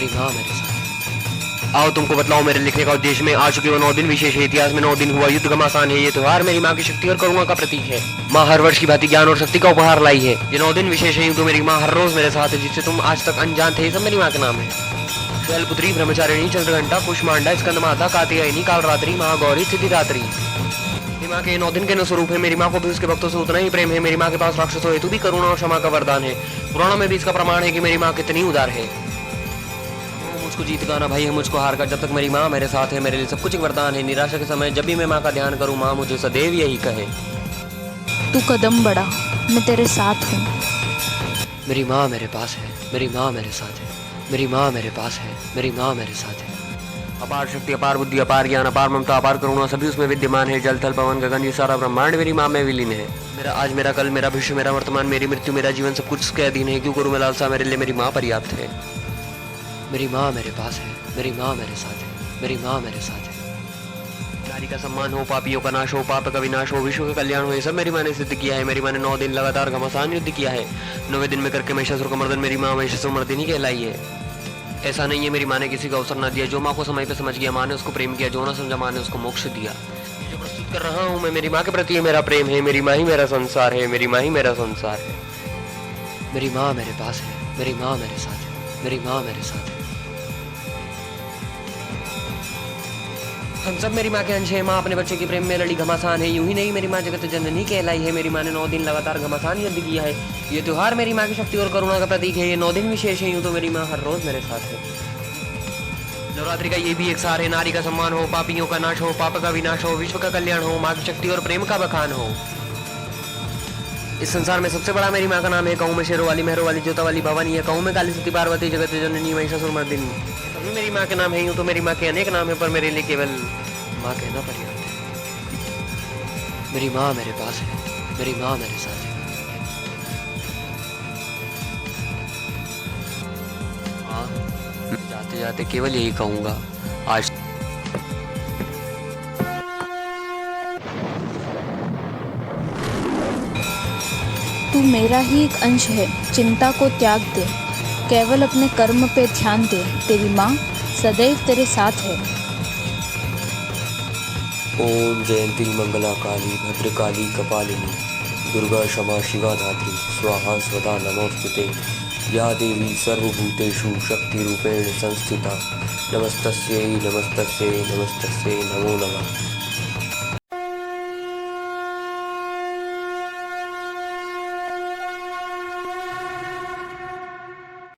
मेरी माँ मेरे साथ है। आओ तुमको बतलाओ मेरे लिखने का उद्देश्य में आ चुके वो 9 दिन विशेष है। इतिहास में 9 दिन हुआ युद्ध घमासान है। ये त्योहार मेरी माँ की शक्ति और करुणा का प्रतीक है। माँ हर वर्ष की भांति ज्ञान और शक्ति का उपहार लाई है। ये 9 दिन विशेष है, यूं तो मेरी माँ हर रोज मेरे साथ है, जिससे तुम आज तक अनजान थे। ये सब मेरी माँ के नाम है। शैलपुत्री, ब्रह्मचारिणी, चंद्रघंटा, कुष्मांडा, स्कंदमाता, कात्यायनी, कालरात्रि, महागौरी, सिद्धिदात्री। मेरी माँ के 9 दिन के स्वरूप है। मेरी माँ को भी उसके भक्तों से उतना ही प्रेम है। मेरी माँ के पास राक्षसों हेतु भी करुणा और क्षमा का वरदान है। पुराणों में भी इसका प्रमाण है कि मेरी माँ कितनी उदार है। मुझको जीत गाना भाई है, मुझको हार का। जब तक मेरी माँ मेरे साथ है, मेरे लिए सब कुछ एक वरदान है। निराशा के समय जब भी मैं माँ का ध्यान करूँ, माँ मुझे सदैव यही कहे, तू कदम बढ़ा, मैं तेरे साथ हूँ। मेरी माँ मेरे पास है, मेरी माँ मेरे साथ है, मेरी माँ मेरे पास है, मेरी माँ मेरे साथ है। अपार शक्ति, अपार बुद्धि, अपार ज्ञान, अपार ममता, अपार करुणा सभी उसमें विद्यमान है। जल, थल, पवन, गगन, ये सारा ब्रह्मांड मेरी माँ में विलीन है। मेरा आज, मेरा कल, मेरा भविष्य, मेरा वर्तमान, मेरी मृत्यु, मेरा जीवन सब कुछ उसके अधीन है। क्यों करूँ मैं लालसा, मेरे लिए मेरी माँ पर्याप्त है। मेरी माँ मेरे पास है, मेरी माँ मेरे साथ है, मेरी माँ मेरे साथ है। नारी का सम्मान हो, पापियों का नाश हो, पाप का विनाश हो, विश्व का कल्याण हो, ये सब मेरी माँ ने सिद्ध किया है। मेरी माँ ने 9 दिन लगातार घमासान युद्ध किया है। 9वें दिन में करके महिषासुर का मर्दन मेरी माँ महिषासुर मर्दिनी कहलाई है। ऐसा नहीं है मेरी माँ ने किसी का अवसर न दिया। जो माँ को समय पे समझ गया, माँ ने उसको प्रेम किया। जो ना समझा, माँ ने उसको मोक्ष दिया। जो प्रस्तुत कर रहा हूँ मैं, मेरी माँ के प्रति मेरा प्रेम है। मेरी माँ ही मेरा संसार है, मेरी माँ ही मेरा संसार है। मेरी माँ मेरे पास है, मेरी माँ मेरे साथ है, मेरी माँ मेरे साथ है। हम सब मेरी माँ के अंश हैं। माँ अपने बच्चे के प्रेम में लड़ी घमासान है। यूं ही नहीं, मेरी माँ जगत जननी कहलाई है। मेरी माँ ने 9 दिन लगातार घमासान युद्ध किया है। ये त्योहार मेरी माँ की शक्ति और करुणा का प्रतीक है। ये 9 दिन विशेष है। यूं तो मेरी माँ हर रोज मेरे साथ है। नवरात्रि का ये भी एक सार है। नारी का सम्मान हो, पापियों का नाश हो, पाप का विनाश हो, विश्व का कल्याण हो, माँ की शक्ति और प्रेम का बखान हो। इस संसार में सबसे बड़ा मेरी माँ का नाम है। कहूँ में शेरों वाली, मेहरों वाली, जोता वाली, भवानी है। कहूँ में काली, सती, पार्वती, जगत जननी, महिषासुर मर्दिनी, सभी मेरी माँ के नाम है। यूं तो मेरी माँ के अनेक नाम है, पर मेरे लिए केवल माँ कहना पर्याप्त है। मेरी माँ मेरे पास है, मेरी माँ मेरे साथ है। हाँ, जाते जाते केवल यही कहूँगा, आज तू मेरा ही एक अंश है, चिंता को त्याग दे, केवल अपने कर्म पे ध्यान दे। तेरी माँ सदैव तेरे साथ है। ओम जयंती मंगला काली भद्रकाली कपालिनी दुर्गा क्षमा शिवा धात्री स्वाहा स्वधा नमोस्तुते। या देवी सर्वभूतेषु शक्तिरूपेण संस्थिता नमस्तस्यै नमस्तस्यै नमस्तस्यै नमो नमः।